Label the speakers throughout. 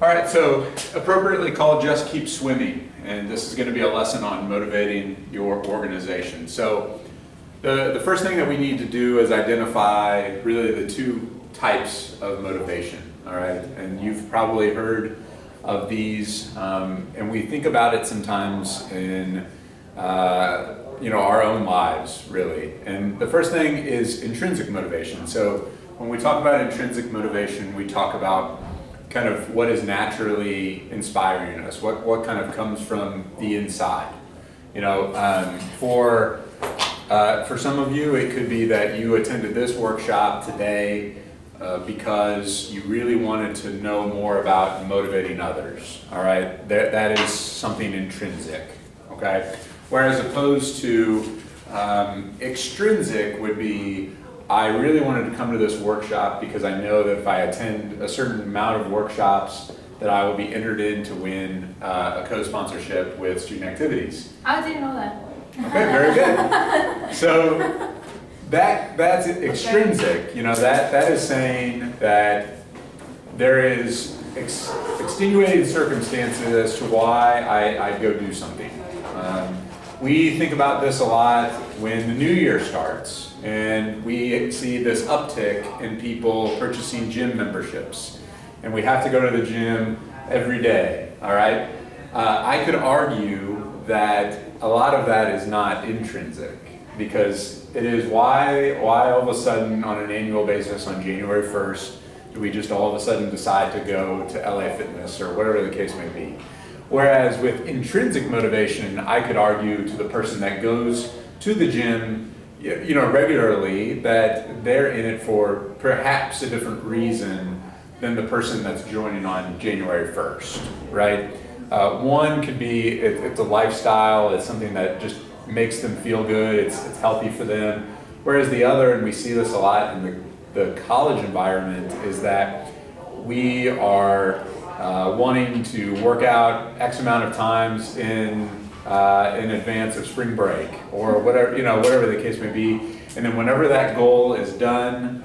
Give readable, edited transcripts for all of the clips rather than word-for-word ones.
Speaker 1: All right, so appropriately called Just Keep Swimming, and this is going to be a lesson on motivating your organization. So the first thing that we need to do is identify really the two types of motivation, all right? And you've probably heard of these, and we think about it sometimes in our own lives, really. And the first thing is intrinsic motivation. So when we talk about intrinsic motivation, we talk about kind of what is naturally inspiring us, what kind of comes from the inside. For some of you, it could be that you attended this workshop today because you really wanted to know more about motivating others, all right? That is something intrinsic, okay? Whereas opposed to extrinsic would be, I really wanted to come to this workshop because I know that if I attend a certain amount of workshops that I will be entered in to win a co-sponsorship with Student Activities.
Speaker 2: How did you know that?
Speaker 1: Okay, very good. So that's extrinsic. That is saying that there is extenuating circumstances as to why I'd go do something. We think about this a lot when the new year starts. And we see this uptick in people purchasing gym memberships. And we have to go to the gym every day, all right? I could argue that a lot of that is not intrinsic, because it is why all of a sudden on an annual basis on January 1st, do we just all of a sudden decide to go to LA Fitness or whatever the case may be. Whereas with intrinsic motivation, I could argue to the person that goes to the gym regularly, that they're in it for perhaps a different reason than the person that's joining on January 1st, right? One could be it's a lifestyle, it's something that just makes them feel good, it's healthy for them. Whereas the other, and we see this a lot in the college environment, is that we are wanting to work out X amount of times in advance of spring break or whatever the case may be, and then whenever that goal is done,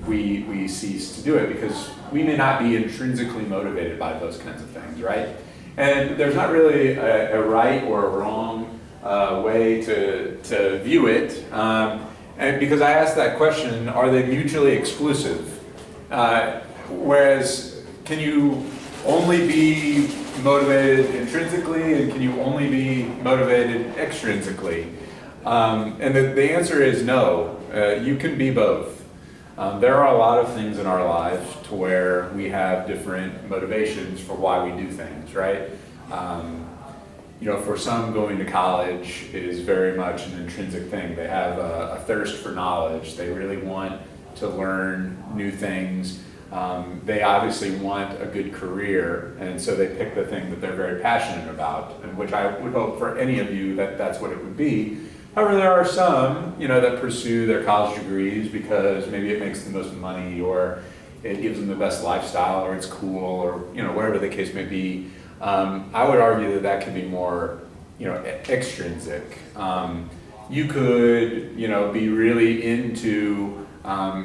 Speaker 1: we cease to do it because we may not be intrinsically motivated by those kinds of things, right? And there's not really a right or a wrong way to view it, and because I asked that question, are they mutually exclusive? Whereas, can you only be motivated intrinsically, and can you only be motivated extrinsically? And the answer is no. You can be both. There are a lot of things in our lives to where we have different motivations for why we do things, right? For some, going to college is very much an intrinsic thing. They have a thirst for knowledge. They really want to learn new things. They obviously want a good career, and so they pick the thing that they're very passionate about, and which I would hope for any of you that's what it would be. However, there are some, that pursue their college degrees because maybe it makes the most money, or it gives them the best lifestyle, or it's cool, or whatever the case may be. I would argue that could be more, extrinsic. You could, be really into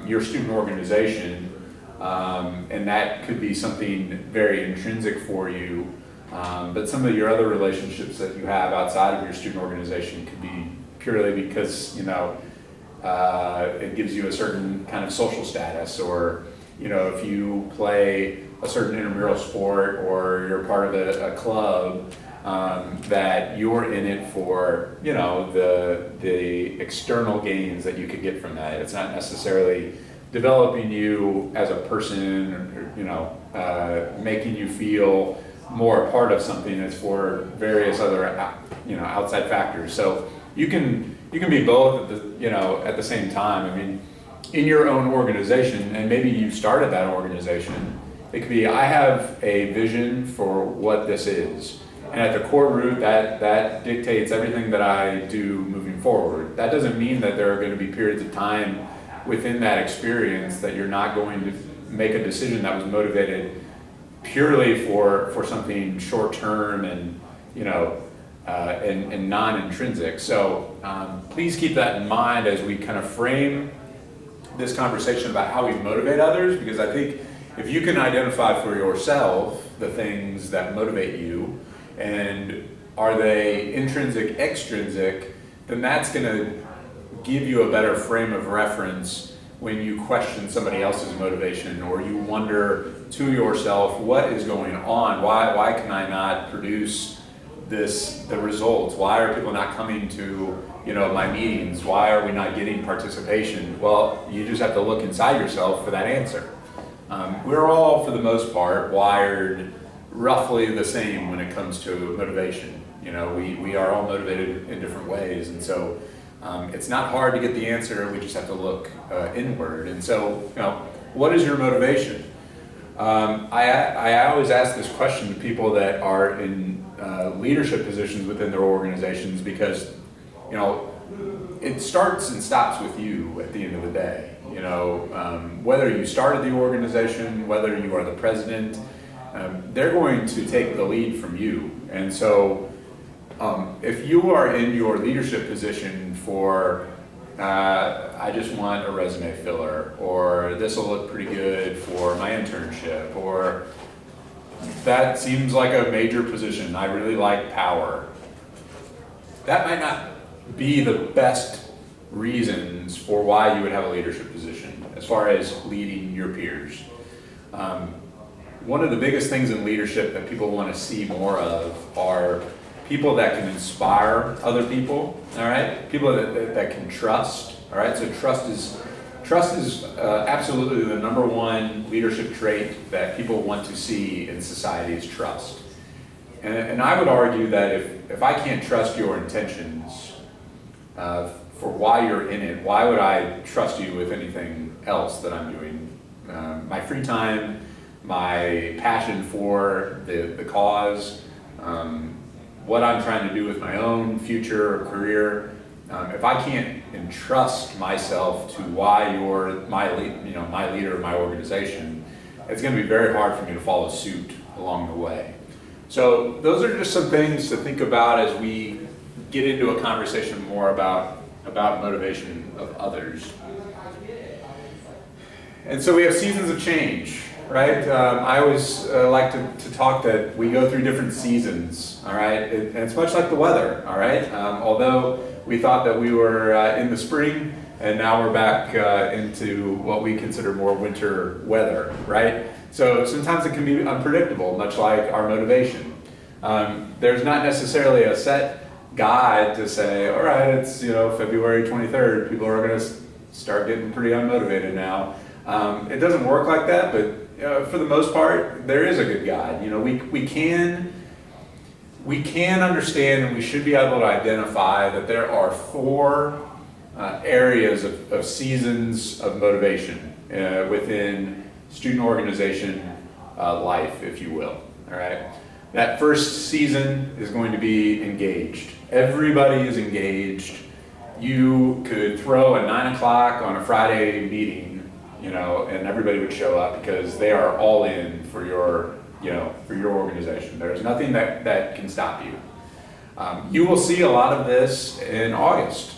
Speaker 1: your student organization. And that could be something very intrinsic for you, but some of your other relationships that you have outside of your student organization could be purely because it gives you a certain kind of social status, or if you play a certain intramural sport or you're part of a club, that you're in it for the external gains that you could get from that. It's not necessarily developing you as a person, or making you feel more a part of something. It's for various other outside factors. So you can be both at the same time. I mean, in your own organization, and maybe you started that organization, it could be, I have a vision for what this is, and at the core root, that dictates everything that I do moving forward. That doesn't mean that there are going to be periods of time within that experience that you're not going to make a decision that was motivated purely for something short-term and and non-intrinsic. So please keep that in mind as we kind of frame this conversation about how we motivate others, because I think if you can identify for yourself the things that motivate you, and are they intrinsic, extrinsic, then that's going to give you a better frame of reference when you question somebody else's motivation, or you wonder to yourself, what is going on? Why can I not produce the results? Why are people not coming to my meetings? Why are we not getting participation? Well, you just have to look inside yourself for that answer. We're all, for the most part, wired roughly the same when it comes to motivation. We are all motivated in different ways, and so it's not hard to get the answer. We just have to look inward. And so, what is your motivation? I always ask this question to people that are in leadership positions within their organizations, because it starts and stops with you at the end of the day. Whether you started the organization, whether you are the president, they're going to take the lead from you. And so if you are in your leadership position for I just want a resume filler, or this will look pretty good for my internship, or that seems like a major position, I really like power, that might not be the best reasons for why you would have a leadership position as far as leading your peers. One of the biggest things in leadership that people want to see more of are people that can inspire other people, all right? People that can trust, all right? So trust is absolutely the number one leadership trait that people want to see in society, is trust. And I would argue that if I can't trust your intentions for why you're in it, why would I trust you with anything else that I'm doing? My free time, my passion for the cause, what I'm trying to do with my own future or career. If I can't entrust myself to why you're my leader of my organization, it's going to be very hard for me to follow suit along the way. So those are just some things to think about as we get into a conversation more about motivation of others. And so we have seasons of change, right? I always like to talk that we go through different seasons, all right? And it's much like the weather, all right? Although we thought that we were in the spring, and now we're back into what we consider more winter weather, right? So sometimes it can be unpredictable, much like our motivation. There's not necessarily a set guide to say, all right, it's February 23rd, people are going to start getting pretty unmotivated now. It doesn't work like that, but for the most part, there is a good guide. We can understand, and we should be able to identify that there are four areas of seasons of motivation within student organization life, if you will. All right. That first season is going to be engaged. Everybody is engaged. You could throw a 9 o'clock on a Friday meeting, and everybody would show up because they are all in for your organization. There's nothing that can stop you. You will see a lot of this in August.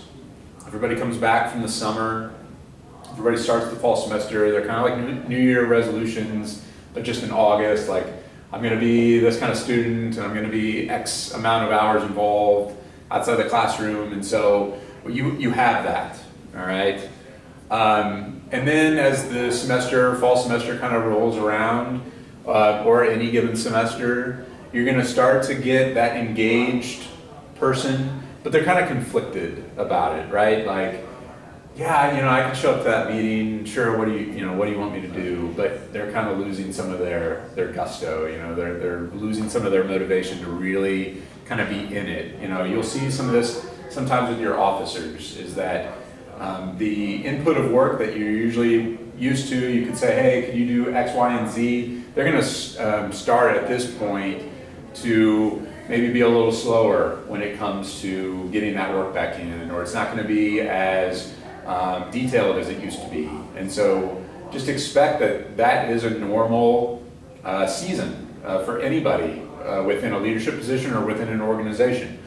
Speaker 1: Everybody comes back from the summer. Everybody starts the fall semester. They're kind of like New Year resolutions, but just in August, like, I'm going to be this kind of student, and I'm going to be X amount of hours involved outside the classroom, and so you have that, all right? And then as the fall semester kind of rolls around, or any given semester, you're going to start to get that engaged person, but they're kind of conflicted about it, right? Like, yeah, I can show up to that meeting, sure, what do you want me to do? But they're kind of losing some of their gusto, they're losing some of their motivation to really kind of be in it. You'll see some of this sometimes with your officers, is that the input of work that you're usually used to, you can say, hey, can you do X, Y, and Z? They're going to start at this point to maybe be a little slower when it comes to getting that work back in, or it's not going to be as detailed as it used to be. And so just expect that is a normal season for anybody within a leadership position or within an organization.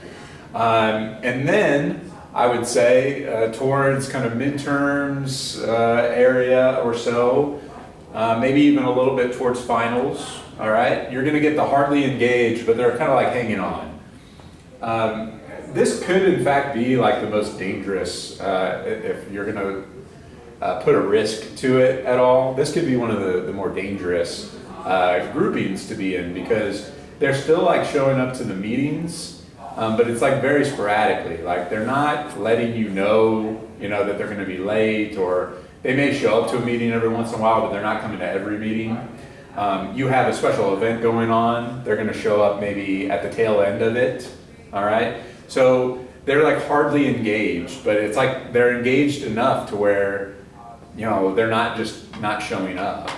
Speaker 1: And then I would say towards kind of midterms area or so, maybe even a little bit towards finals, all right? You're gonna get the hardly engaged, but they're kind of like hanging on. This could in fact be like the most dangerous, if you're gonna put a risk to it at all. This could be one of the more dangerous groupings to be in, because they're still like showing up to the meetings, but it's like very sporadically. Like they're not letting you know that they're gonna be late, or they may show up to a meeting every once in a while, but they're not coming to every meeting. You have a special event going on, they're gonna show up maybe at the tail end of it, all right? So they're like hardly engaged, but it's like they're engaged enough to where, they're not just not showing up.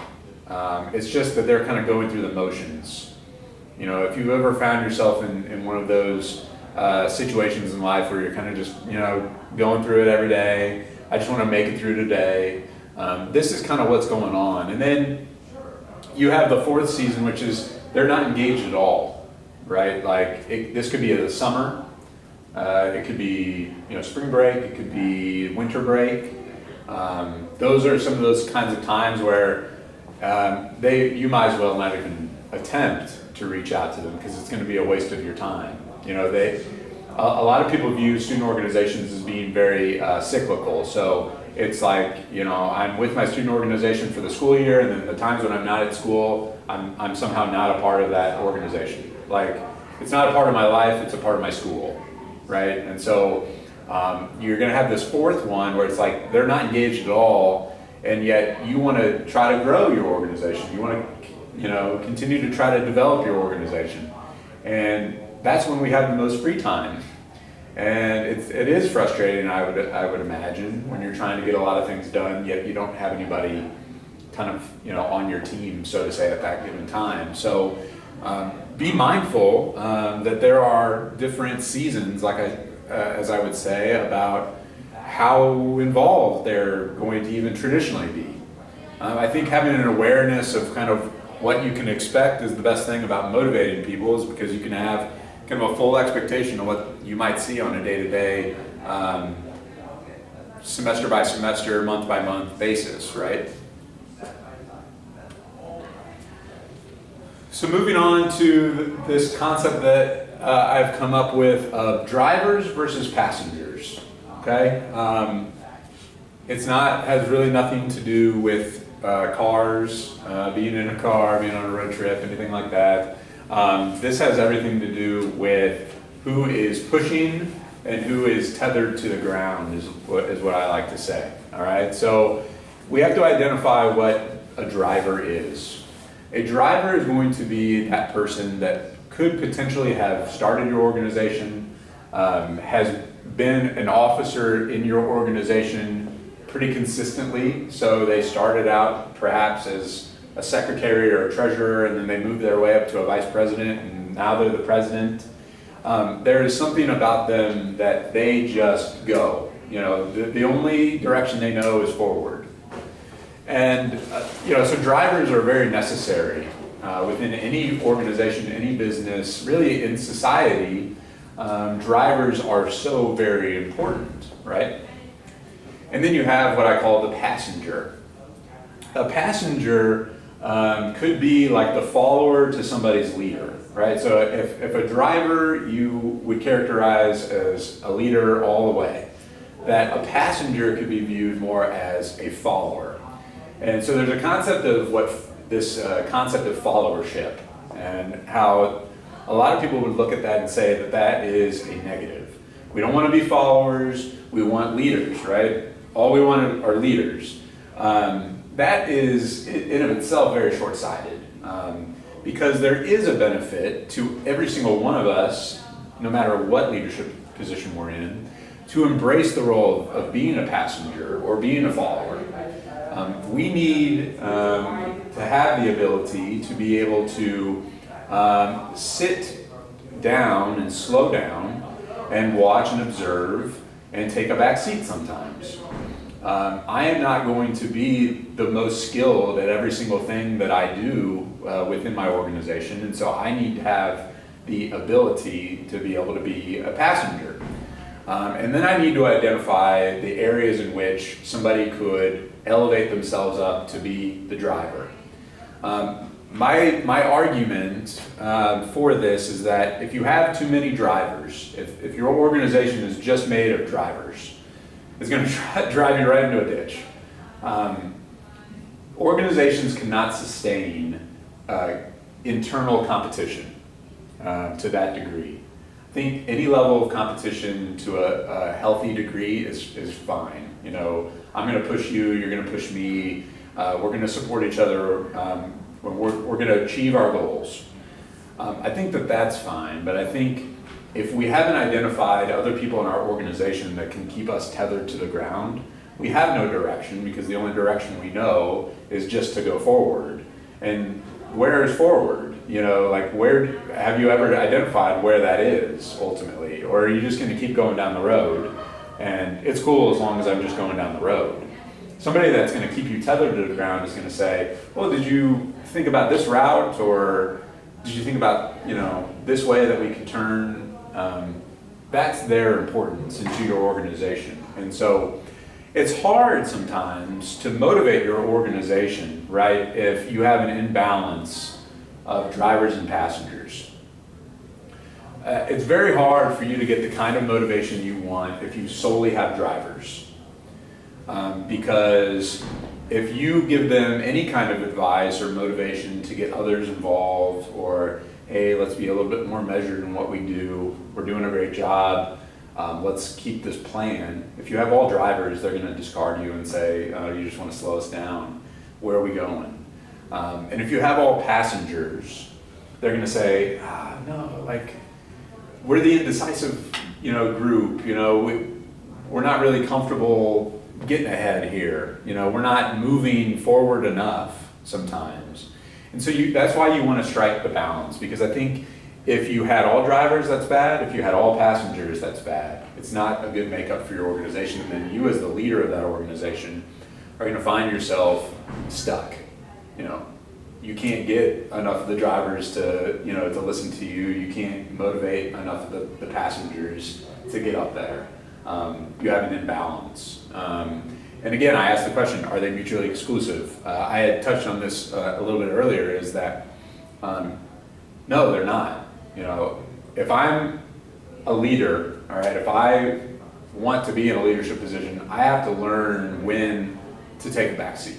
Speaker 1: It's just that they're kind of going through the motions. If you've ever found yourself in one of those situations in life where you're kind of just, going through it every day, I just want to make it through today. This is kind of what's going on. And then you have the fourth season, which is they're not engaged at all, right? Like this could be the summer, it could be spring break, it could be winter break. Those are some of those kinds of times where you might as well not even attempt to reach out to them, because it's going to be a waste of your time. A lot of people view student organizations as being very cyclical. So it's like, I'm with my student organization for the school year, and then the times when I'm not at school, I'm somehow not a part of that organization. Like, it's not a part of my life, it's a part of my school, right? And so you're gonna have this fourth one where it's like, they're not engaged at all, and yet you wanna try to grow your organization. You wanna, continue to try to develop your organization. And that's when we have the most free time. And it is frustrating, I would imagine, when you're trying to get a lot of things done, yet you don't have anybody kind of, on your team, so to say, at that given time. So be mindful that there are different seasons, as I would say, about how involved they're going to even traditionally be. I think having an awareness of kind of what you can expect is the best thing about motivating people, is because you can have kind of a full expectation of what you might see on a day-to-day, semester by semester, month by month basis, right? So moving on to this concept that I've come up with of drivers versus passengers, okay? Has really nothing to do with cars, being in a car, being on a road trip, anything like that. This has everything to do with who is pushing and who is tethered to the ground, is what I like to say. All right, so we have to identify what a driver is. A driver is going to be that person that could potentially have started your organization, has been an officer in your organization pretty consistently. So they started out perhaps as a secretary or a treasurer, and then they moved their way up to a vice president, and now they're the president. There is something about them that they just go. The only direction they know is forward. And so drivers are very necessary within any organization, any business, really in society. Drivers are so very important, right? And then you have what I call the passenger. A passenger could be like the follower to somebody's leader, right? So if a driver you would characterize as a leader all the way, that a passenger could be viewed more as a follower. And so there's a concept of concept of followership, and how a lot of people would look at that and say that is a negative. We don't want to be followers, we want leaders, right? All we want are leaders. That is, in of itself, very short-sighted, because there is a benefit to every single one of us, no matter what leadership position we're in, to embrace the role of being a passenger or being a follower. We need to have the ability to be able to sit down and slow down and watch and observe and take a back seat sometimes. I am not going to be the most skilled at every single thing that I do within my organization, and so I need to have the ability to be able to be a passenger. And then I need to identify the areas in which somebody could elevate themselves up to be the driver. My argument for this is that if you have too many drivers, if your organization is just made of drivers, it's going to drive you right into a ditch. Organizations cannot sustain internal competition to that degree. I think any level of competition to a healthy degree is fine. You know, I'm going to push you, you're going to push me, we're going to support each other, we're going to achieve our goals. I think that that's fine, but I think if we haven't identified other people in our organization that can keep us tethered to the ground, we have no direction, because the only direction we know is just to go forward. And where is forward? You know, like, where have you ever identified where that is ultimately? Or are you just going to keep going down the road? And it's cool as long as I'm just going down the road. Somebody that's going to keep you tethered to the ground is going to say, well, did you think about this route? Or did you think about, you know, this way that we could turn? That's their importance into your organization. And so it's hard sometimes to motivate your organization, right, if you have an imbalance of drivers and passengers. It's very hard for you to get the kind of motivation you want if you solely have drivers. Because if you give them any kind of advice or motivation to get others involved, or, hey, let's be a little bit more measured in what we do, we're doing a great job, let's keep this plan. If you have all drivers, they're going to discard you and say, you just want to slow us down. Where are we going? And if you have all passengers, they're going to say, no, like, we're the indecisive, you know, group. You know, we're not really comfortable getting ahead here. You know, we're not moving forward enough sometimes. And so that's why you want to strike the balance, because I think if you had all drivers, that's bad. If you had all passengers, that's bad. It's not a good makeup for your organization. And then you, as the leader of that organization, are going to find yourself stuck. You know, you can't get enough of the drivers to, you know, to listen to you. You can't motivate enough of the passengers to get up there. You have an imbalance. And again, I asked the question, are they mutually exclusive? I had touched on this a little bit earlier, is that no, they're not. You know, if I'm a leader, all right, if I want to be in a leadership position, I have to learn when to take a back seat.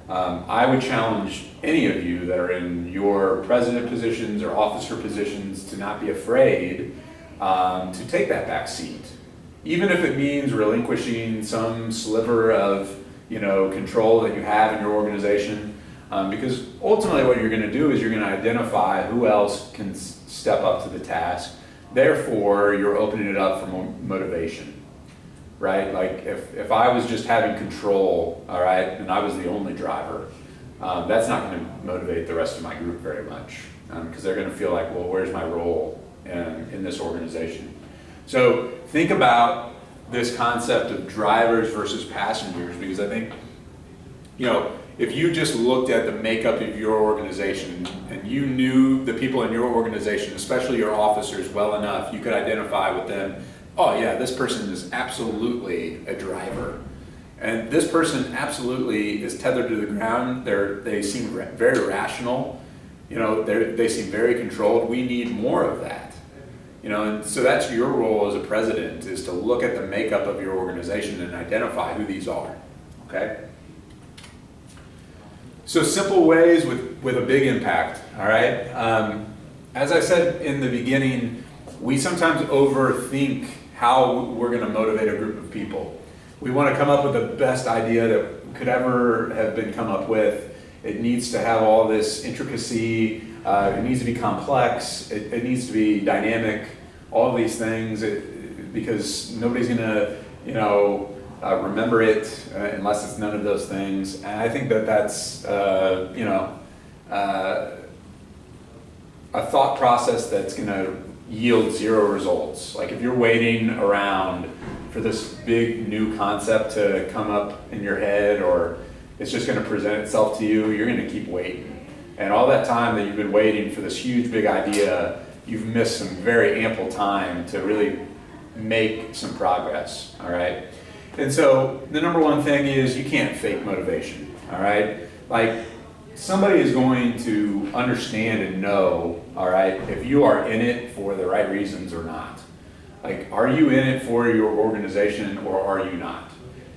Speaker 1: I would challenge any of you that are in your president positions or officer positions to not be afraid to take that back seat, even if it means relinquishing some sliver of, you know, control that you have in your organization. Because ultimately what you're going to do is you're going to identify who else can step up to the task. Therefore, you're opening it up for motivation, right? Like if I was just having control, all right, and I was the only driver, that's not going to motivate the rest of my group very much, because they're going to feel like, well, where's my role in this organization? So think about this concept of drivers versus passengers, because I think, you know, if you just looked at the makeup of your organization and you knew the people in your organization, especially your officers, well enough, you could identify with them, oh yeah, this person is absolutely a driver. And this person absolutely is tethered to the ground. They seem very rational. You know, they seem very controlled. We need more of that. You know, and so that's your role as a president, is to look at the makeup of your organization and identify who these are, okay? So simple ways with a big impact, all right? As I said in the beginning, we sometimes overthink how we're going to motivate a group of people. We want to come up with the best idea that could ever have been come up with. It needs to have all this intricacy. It needs to be complex. It needs to be dynamic. All of these things, because nobody's going to, you know, remember it unless it's none of those things. And I think that that's, you know, a thought process that's going to yield zero results. Like if you're waiting around for this big new concept to come up in your head, or it's just going to present itself to you, you're going to keep waiting. And all that time that you've been waiting for this huge big idea, you've missed some very ample time to really make some progress, all right? And so the number one thing is you can't fake motivation, all right? Like, somebody is going to understand and know, all right, if you are in it for the right reasons or not. Like, are you in it for your organization or are you not?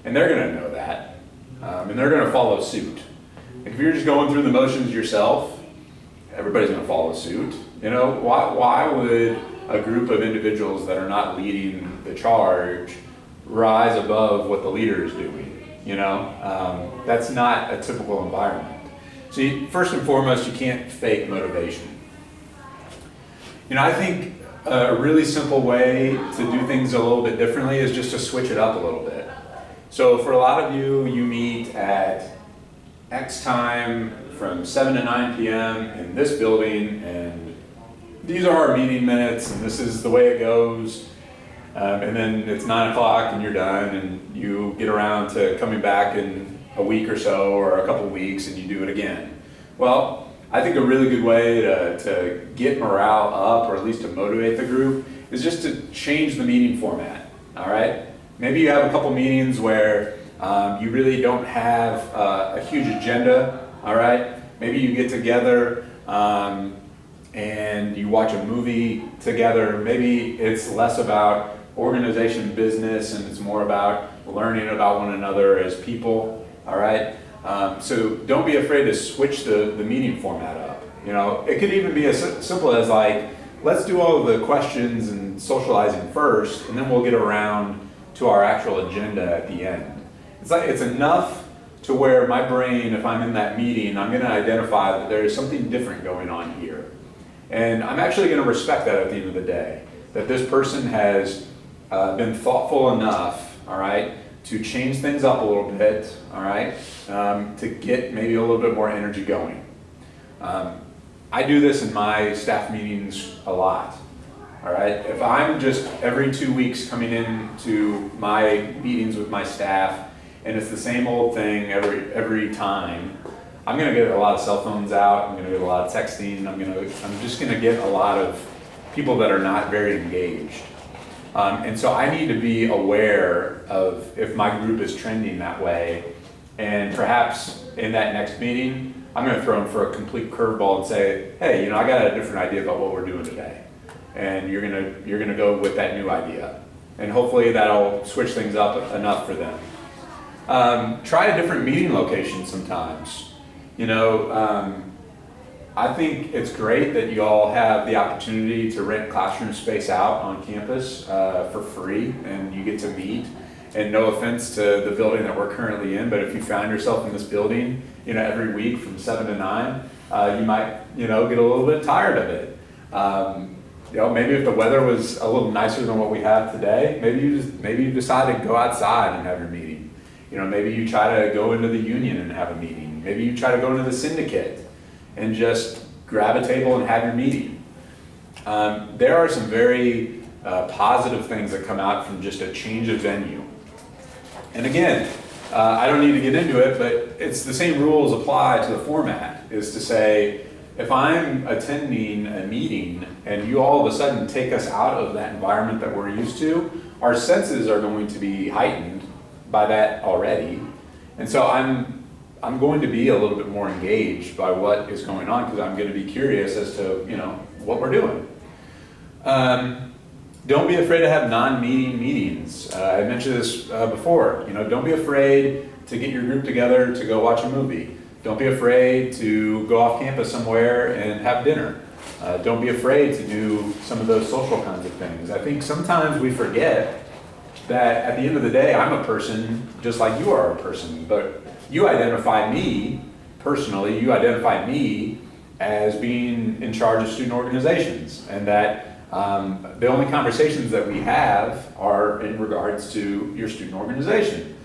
Speaker 1: And they're gonna know that, and they're gonna follow suit. Like, if you're just going through the motions yourself, everybody's gonna follow suit. You know, why would a group of individuals that are not leading the charge rise above what the leader is doing? You know, that's not a typical environment. So first and foremost, you can't fake motivation. You know, I think a really simple way to do things a little bit differently is just to switch it up a little bit. So for a lot of you, you meet at X time from 7 to 9 p.m. in this building, and these are our meeting minutes, and this is the way it goes. And then it's 9 o'clock and you're done, and you get around to coming back in a week or so or a couple weeks and you do it again. Well, I think a really good way to get morale up, or at least to motivate the group, is just to change the meeting format, all right? Maybe you have a couple meetings where you really don't have a huge agenda, all right? Maybe you get together and you watch a movie together. Maybe it's less about organization business and it's more about learning about one another as people, all right? So don't be afraid to switch the meeting format up. You know, it could even be as simple as like, let's do all of the questions and socializing first, and then we'll get around to our actual agenda at the end. It's like, it's enough to where my brain, if I'm in that meeting, I'm gonna identify that there is something different going on here. And I'm actually gonna respect that at the end of the day, that this person has been thoughtful enough, all right, to change things up a little bit, all right, to get maybe a little bit more energy going. I do this in my staff meetings a lot, all right? If I'm just every 2 weeks coming into my meetings with my staff and it's the same old thing every time, I'm gonna get a lot of cell phones out, I'm gonna get a lot of texting, I'm just gonna get a lot of people that are not very engaged. And so I need to be aware of if my group is trending that way, and perhaps in that next meeting, I'm going to throw them for a complete curveball and say, hey, you know, I got a different idea about what we're doing today, and you're gonna go with that new idea, and hopefully that'll switch things up enough for them. Try a different meeting location sometimes. You know, I think it's great that you all have the opportunity to rent classroom space out on campus for free, and you get to meet. And no offense to the building that we're currently in, but if you found yourself in this building, you know, every week from 7 to 9, you might, you know, get a little bit tired of it. You know, maybe if the weather was a little nicer than what we have today, maybe you decide to go outside and have your meeting. You know, maybe you try to go into the union and have a meeting. Maybe you try to go into the syndicate and just grab a table and have your meeting. There are some very positive things that come out from just a change of venue. And again, I don't need to get into it, but it's the same rules apply to the format, is to say, if I'm attending a meeting and you all of a sudden take us out of that environment that we're used to, our senses are going to be heightened by that already. And so I'm going to be a little bit more engaged by what is going on, because I'm going to be curious as to, you know, what we're doing. Don't be afraid to have non-meeting meetings. I mentioned this before. You know, don't be afraid to get your group together to go watch a movie. Don't be afraid to go off campus somewhere and have dinner. Don't be afraid to do some of those social kinds of things. I think sometimes we forget that at the end of the day, I'm a person just like you are a person, but you identify me personally, you identify me as being in charge of student organizations, and that the only conversations that we have are in regards to your student organization.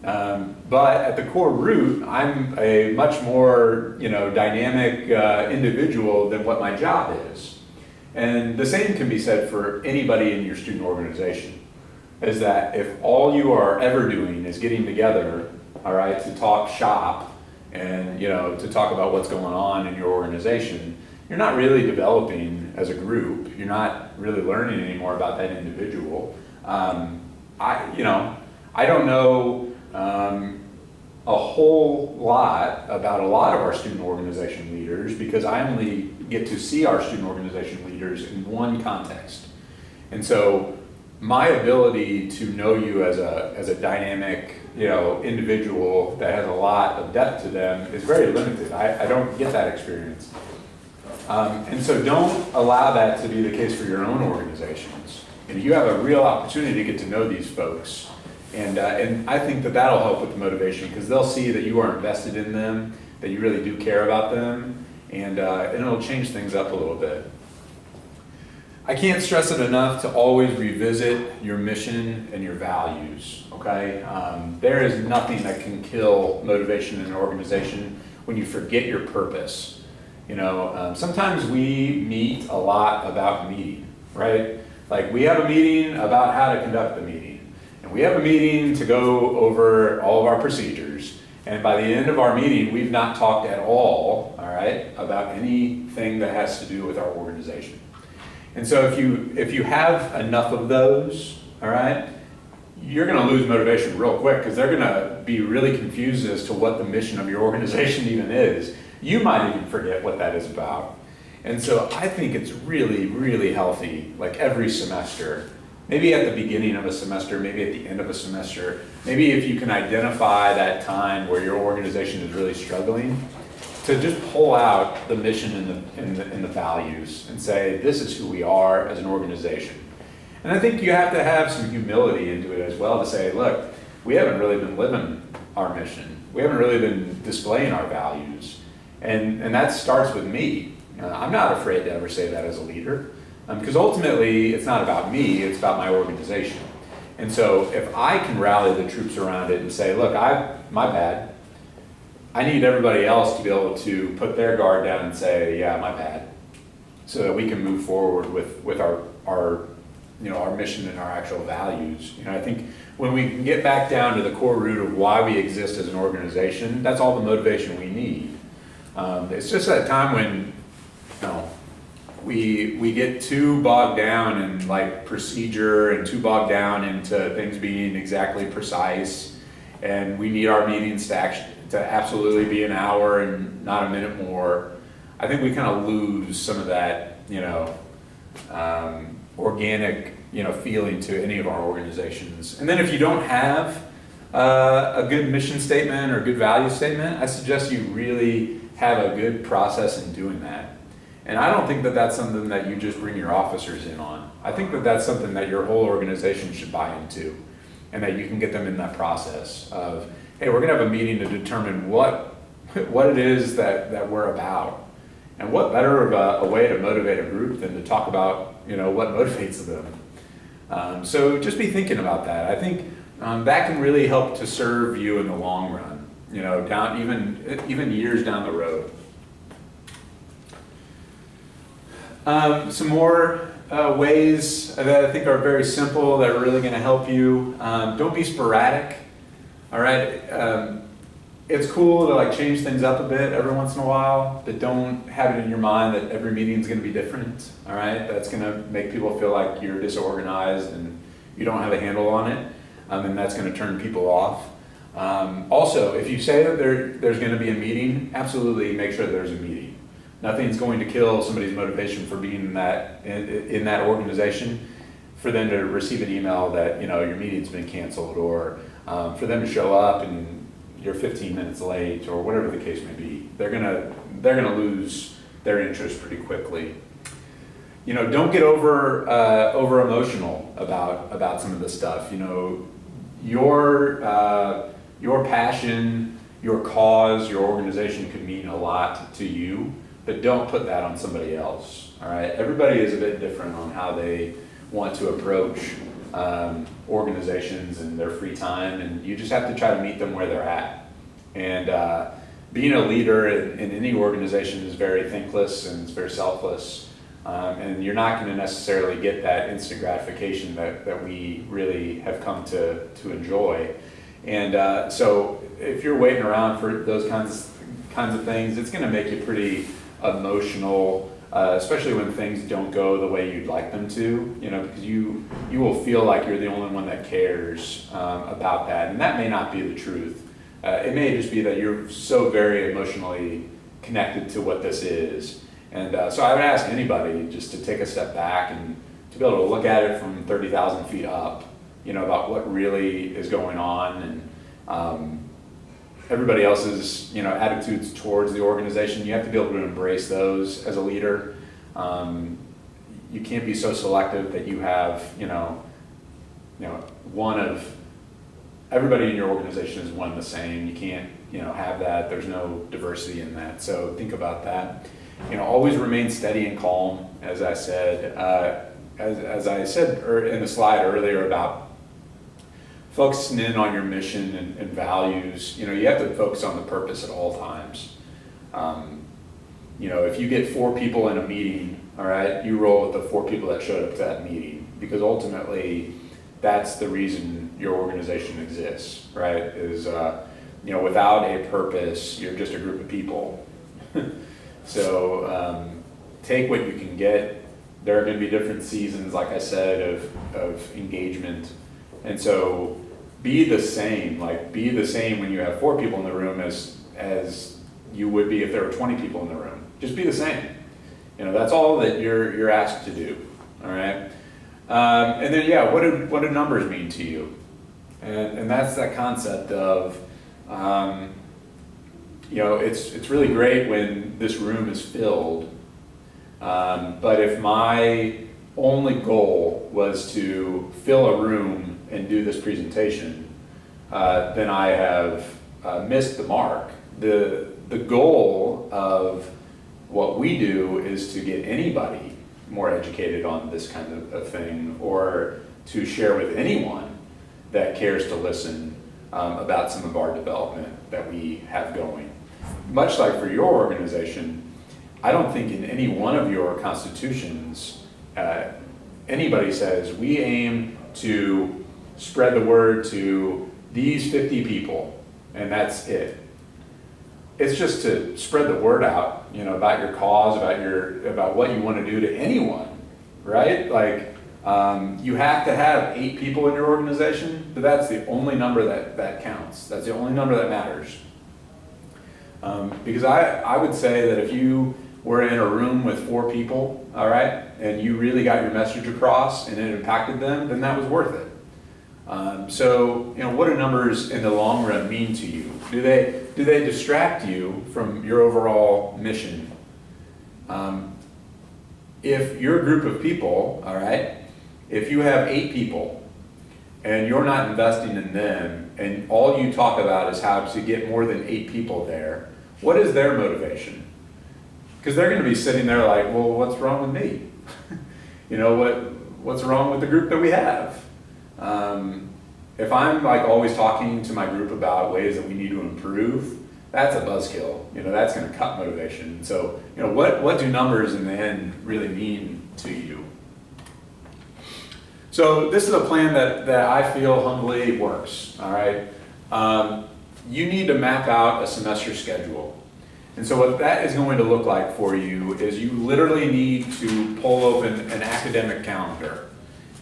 Speaker 1: But at the core root, I'm a much more, you know, dynamic individual than what my job is. And the same can be said for anybody in your student organization, is that if all you are ever doing is getting together, all right, to talk shop and, you know, to talk about what's going on in your organization, you're not really developing as a I don't know a whole lot about a lot of our student organization leaders because I only get to see our student organization leaders in one context. And so my ability to know you as a dynamic, individual that has a lot of depth to them is very limited. I don't get that experience. And so don't allow that to be the case for your own organizations. You have a real opportunity to get to know these folks. And I think that that'll help with the motivation because they'll see that you are invested in them, that you really do care about them, and it'll change things up a little bit. I can't stress it enough to always revisit your mission and your values, okay? There is nothing that can kill motivation in an organization when you forget your purpose. Sometimes we meet a lot about meeting, right? Like we have a meeting about how to conduct the meeting. And we have a meeting to go over all of our procedures. And by the end of our meeting, we've not talked at all right, about anything that has to do with our organization. And so if you have enough of those, all right, you're going to lose motivation real quick because they're going to be really confused as to what the mission of your organization even is. You might even forget what that is about. And so I think it's really, really healthy, like every semester, maybe at the beginning of a semester, maybe at the end of a semester, maybe if you can identify that time where your organization is really struggling, to just pull out the mission and the values and say, this is who we are as an organization. And I think you have to have some humility into it as well to say, look, we haven't really been living our mission. We haven't really been displaying our values. And that starts with me. I'm not afraid to ever say that as a leader. Because ultimately, it's not about me, it's about my organization. And so if I can rally the troops around it and say, look, my bad. I need everybody else to be able to put their guard down and say, yeah, my bad. So that we can move forward with our mission and our actual values. I think when we can get back down to the core root of why we exist as an organization, that's all the motivation we need. It's just that time when, we get too bogged down in like procedure and too bogged down into things being exactly precise, and we need our meetings to absolutely be an hour and not a minute more. I think we kind of lose some of that, organic, feeling to any of our organizations. And then if you don't have a good mission statement or good value statement, I suggest you really have a good process in doing that. And I don't think that that's something that you just bring your officers in on. I think that that's something that your whole organization should buy into, and that you can get them in that process of, hey, we're gonna have a meeting to determine what it is that we're about. And what better of a way to motivate a group than to talk about, what motivates them. So just be thinking about that. I think that can really help to serve you in the long run, down even years down the road. Some more ways that I think are very simple that are really going to help you. Don't be sporadic. All right. It's cool to change things up a bit every once in a while, but don't have it in your mind that every meeting is going to be different. All right. That's going to make people feel like you're disorganized and you don't have a handle on it, and that's going to turn people off. Also, if you say that there's going to be a meeting, absolutely make sure there's a meeting. Nothing's going to kill somebody's motivation for being in that organization, for them to receive an email that your meeting's been canceled, or for them to show up and you're 15 minutes late, or whatever the case may be. They're gonna lose their interest pretty quickly. Don't get over emotional about some of this stuff. Your passion, your cause, your organization could mean a lot to you. But don't put that on somebody else, all right? Everybody is a bit different on how they want to approach organizations and their free time, and you just have to try to meet them where they're at. And being a leader in any organization is very thankless and it's very selfless, and you're not going to necessarily get that instant gratification that we really have come to enjoy. And so if you're waiting around for those kinds of things, it's going to make you pretty emotional, especially when things don't go the way you'd like them to, because you will feel like you're the only one that cares about that, and that may not be the truth. It may just be that you're so very emotionally connected to what this is. And so I would ask anybody just to take a step back and to be able to look at it from 30,000 feet up, about what really is going on, and everybody else's, attitudes towards the organization. You have to be able to embrace those as a leader. You can't be so selective that you have, one of, everybody in your organization is one and the same. You can't, have that. There's no diversity in that. So think about that. Always remain steady and calm, as I said. As I said in the slide earlier about focusing in on your mission and values, you have to focus on the purpose at all times. If you get 4 people in a meeting, all right, you roll with the 4 people that showed up to that meeting, because ultimately that's the reason your organization exists, right? Is, without a purpose, you're just a group of people. So take what you can get. There are going to be different seasons, like I said, of engagement. And so be the same when you have 4 people in the room as you would be if there were 20 people in the room. Just be the same. That's all that you're asked to do. All right. And then, what do numbers mean to you? And that's that concept of, it's really great when this room is filled. But if my only goal was to fill a room and do this presentation, then I have missed the mark. The goal of what we do is to get anybody more educated on this kind of thing, or to share with anyone that cares to listen about some of our development that we have going. Much like for your organization, I don't think in any one of your constitutions anybody says we aim to spread the word to these 50 people and that's it. It's just to spread the word out, about your cause, about what you want to do to anyone, right? Like you have to have 8 people in your organization, but that's the only number that counts. That's the only number that matters. Because I would say that if you were in a room with 4 people, all right, and you really got your message across and it impacted them, then that was worth it. So, what do numbers in the long run mean to you? Do they distract you from your overall mission? If you're a group of people, all right, if you have 8 people and you're not investing in them and all you talk about is how to get more than 8 people there, what is their motivation? Because they're going to be sitting there like, well, what's wrong with me? What's wrong with the group that we have? If I'm like always talking to my group about ways that we need to improve, that's a buzzkill. That's going to cut motivation. So, what do numbers in the end really mean to you? So this is a plan that I feel humbly works. All right. You need to map out a semester schedule. And so what that is going to look like for you is you literally need to pull open an academic calendar.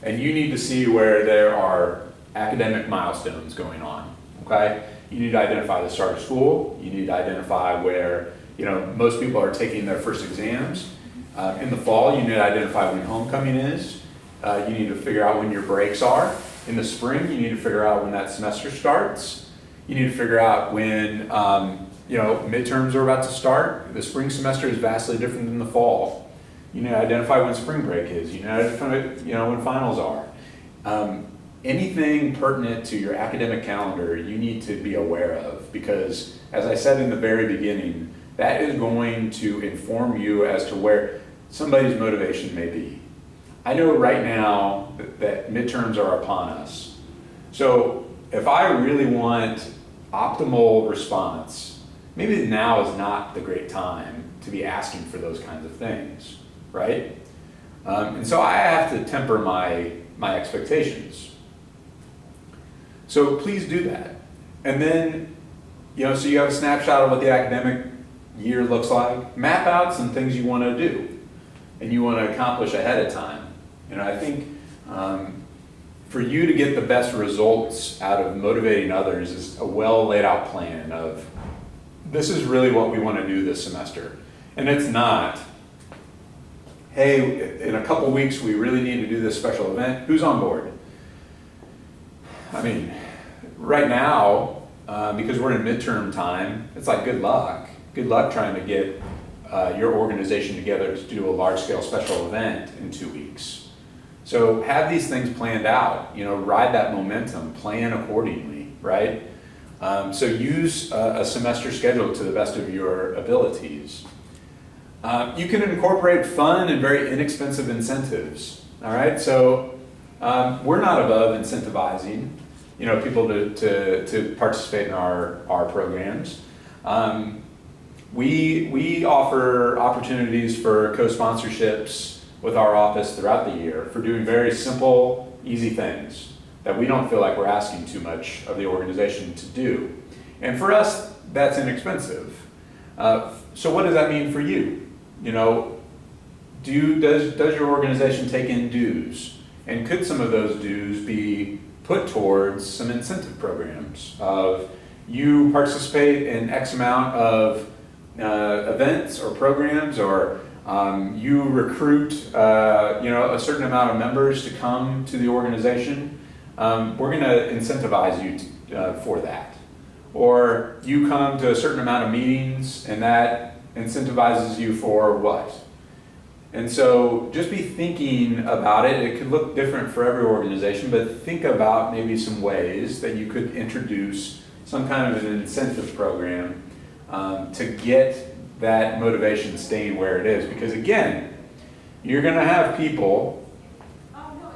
Speaker 1: And you need to see where there are academic milestones going on, okay? You need to identify the start of school. You need to identify where, most people are taking their first exams. In the fall, you need to identify when homecoming is. You need to figure out when your breaks are. In the spring, you need to figure out when that semester starts. You need to figure out when, midterms are about to start. The spring semester is vastly different than the fall. You need to identify when spring break is. You need to identify, when finals are. Anything pertinent to your academic calendar, you need to be aware of, because as I said in the very beginning, that is going to inform you as to where somebody's motivation may be. I know right now that midterms are upon us. So if I really want optimal response, maybe now is not the great time to be asking for those kinds of things, right? And so I have to temper my expectations. So please do that. And then, so you have a snapshot of what the academic year looks like. Map out some things you want to do. and you want to accomplish ahead of time. I think for you to get the best results out of motivating others is a well laid out plan of, this is really what we want to do this semester. And it's not, hey, in a couple weeks we really need to do this special event, who's on board? I mean, right now, because we're in midterm time, it's like good luck. Good luck trying to get your organization together to do a large-scale special event in 2 weeks. So have these things planned out, ride that momentum, plan accordingly, right? So use a semester schedule to the best of your abilities. You can incorporate fun and very inexpensive incentives, all right? So we're not above incentivizing, people to participate in our programs. We offer opportunities for co-sponsorships with our office throughout the year for doing very simple, easy things that we don't feel like we're asking too much of the organization to do. And for us, that's inexpensive. So what does that mean for you? Does your organization take in dues? And could some of those dues be put towards some incentive programs of you participate in X amount of events or programs, or you recruit a certain amount of members to come to the organization, we're going to incentivize you for that. Or you come to a certain amount of meetings and that incentivizes you for what? And so just be thinking about it. It could look different for every organization, but think about maybe some ways that you could introduce some kind of an incentive program to get that motivation staying where it is. Because again, you're going to have people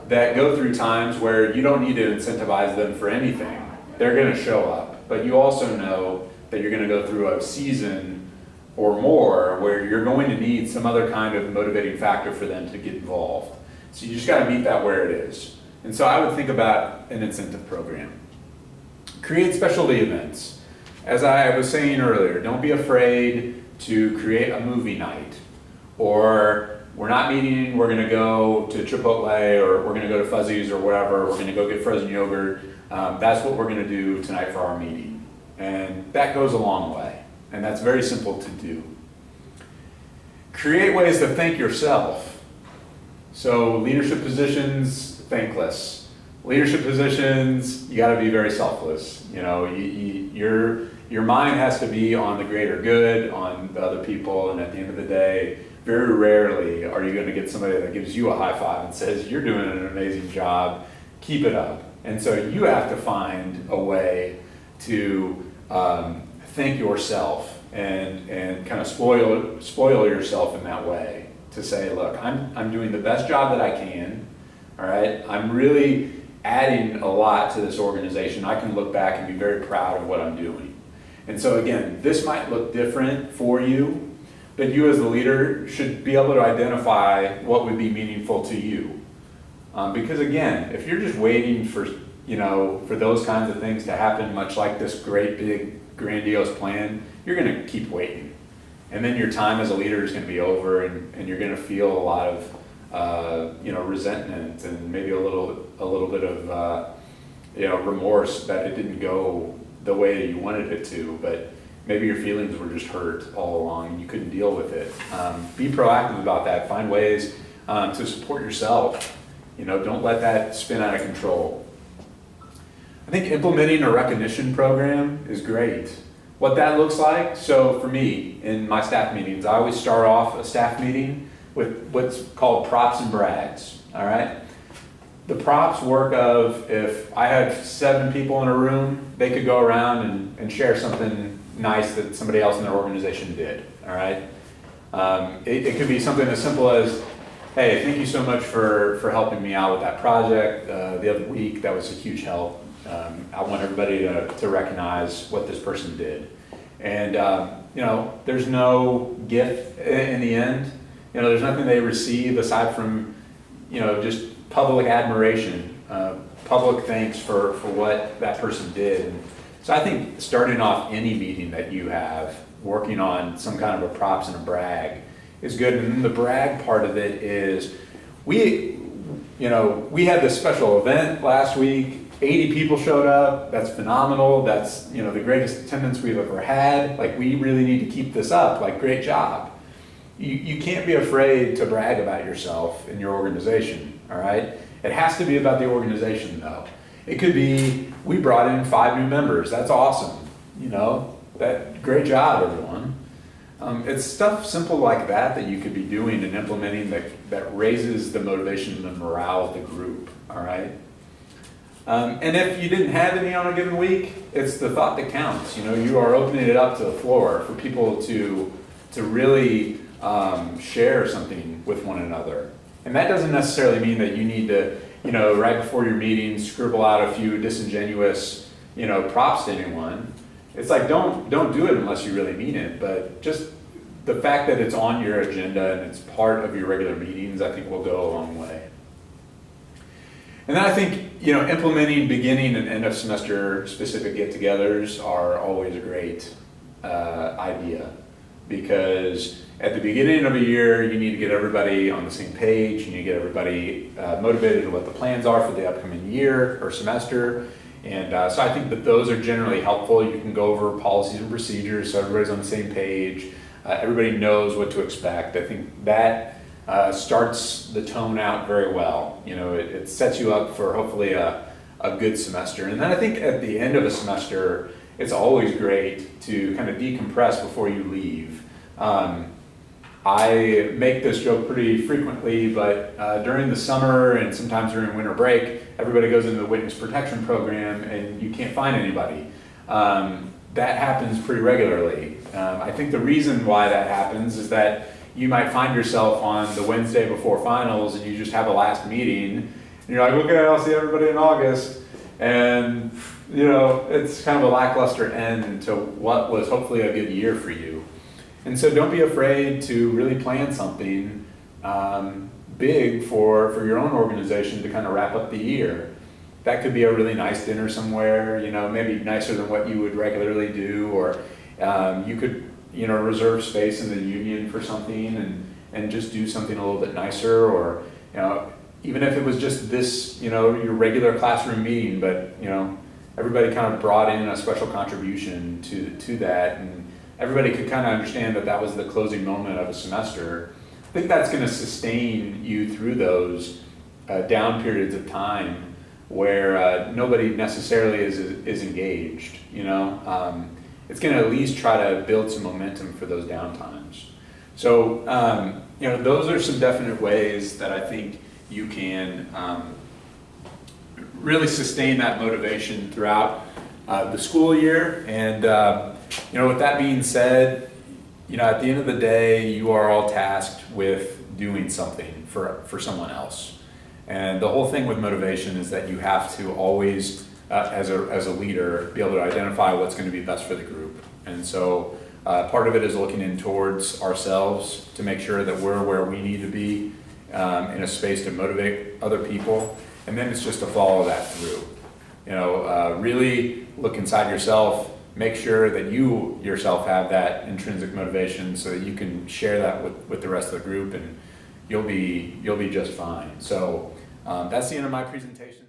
Speaker 1: that go through times where you don't need to incentivize them for anything. They're going to show up. But you also know that you're going to go through a season or more where you're going to need some other kind of motivating factor for them to get involved. So you just got to meet that where it is. And so I would think about an incentive program. Create specialty events. As I was saying earlier, don't be afraid to create a movie night, or we're not meeting, we're going to go to Chipotle, or we're going to go to Fuzzy's or whatever, we're going to go get frozen yogurt. That's what we're going to do tonight for our meeting. And that goes a long way, and that's very simple to do. Create ways to thank yourself. So leadership positions, thankless. Leadership positions, you got to be very selfless. Your mind has to be on the greater good, on the other people, and at the end of the day, very rarely are you going to get somebody that gives you a high five and says, you're doing an amazing job, keep it up. And so you have to find a way to thank yourself and kind of spoil yourself in that way, to say, look, I'm doing the best job that I can, all right? I'm really adding a lot to this organization. I can look back and be very proud of what I'm doing. And so again, this might look different for you, but you as the leader should be able to identify what would be meaningful to you. Because again, if you're just waiting for those kinds of things to happen, much like this great big grandiose plan, you're going to keep waiting. And then your time as a leader is going to be over, and you're going to feel a lot of resentment and maybe a little bit of remorse that it didn't go the way you wanted it to, but maybe your feelings were just hurt all along and you couldn't deal with it. Be proactive about that. Find ways to support yourself. Don't let that spin out of control. I think implementing a recognition program is great. What that looks like, so for me, in my staff meetings, I always start off a staff meeting with what's called props and brags, all right? The props work of, if I had 7 people in a room, they could go around and share something nice that somebody else in their organization did, all right? It could be something as simple as, hey, thank you so much for helping me out with that project the other week. That was a huge help. I want everybody to recognize what this person did. And, there's no gift in the end. There's nothing they receive aside from, just public admiration, public thanks for what that person did. And so I think starting off any meeting that you have, working on some kind of a props and a brag is good. And then the brag part of it is we had this special event last week. 80 people showed up. That's phenomenal. That's, the greatest attendance we've ever had. Like, we really need to keep this up. Like, great job. You can't be afraid to brag about yourself in your organization, all right? It has to be about the organization, though. It could be, we brought in 5 new members. That's awesome. Great job, everyone. It's stuff simple like that you could be doing and implementing that raises the motivation and the morale of the group, all right? And if you didn't have any on a given week, it's the thought that counts. You are opening it up to the floor for people to really share something with one another. And that doesn't necessarily mean that you need to, right before your meeting, scribble out a few disingenuous, props to anyone. It's like, don't do it unless you really mean it. But just the fact that it's on your agenda and it's part of your regular meetings, I think will go a long way. And then I think, implementing beginning and end of semester specific get-togethers are always a great idea, because at the beginning of a year, you need to get everybody on the same page. You need to get everybody motivated to what the plans are for the upcoming year or semester. And so I think that those are generally helpful. You can go over policies and procedures so everybody's on the same page. Everybody knows what to expect. I think that starts the tone out very well. It sets you up for hopefully a good semester. And then I think at the end of a semester, it's always great to kind of decompress before you leave. I make this joke pretty frequently, but during the summer and sometimes during winter break, everybody goes into the witness protection program and you can't find anybody. That happens pretty regularly. I think the reason why that happens is that you might find yourself on the Wednesday before finals and you just have a last meeting and you're like, okay, I'll see everybody in August. And it's kind of a lackluster end to what was hopefully a good year for you. And so don't be afraid to really plan something big for your own organization to kind of wrap up the year. That could be a really nice dinner somewhere, maybe nicer than what you would regularly do, or you could reserve space in the union for something and just do something a little bit nicer, or even if it was just this, your regular classroom meeting, but everybody kind of brought in a special contribution to that, and everybody could kind of understand that was the closing moment of a semester. I think that's going to sustain you through those down periods of time where nobody necessarily is engaged. It's going to at least try to build some momentum for those downtimes. So those are some definite ways that I think you can really sustain that motivation throughout the school year. And with that being said, at the end of the day, you are all tasked with doing something for someone else. And the whole thing with motivation is that you have to always, as a leader, be able to identify what's going to be best for the group. And so part of it is looking in towards ourselves to make sure that we're where we need to be in a space to motivate other people. And then it's just to follow that through. Really look inside yourself, make sure that you yourself have that intrinsic motivation so that you can share that with the rest of the group, and you'll be just fine. So that's the end of my presentation.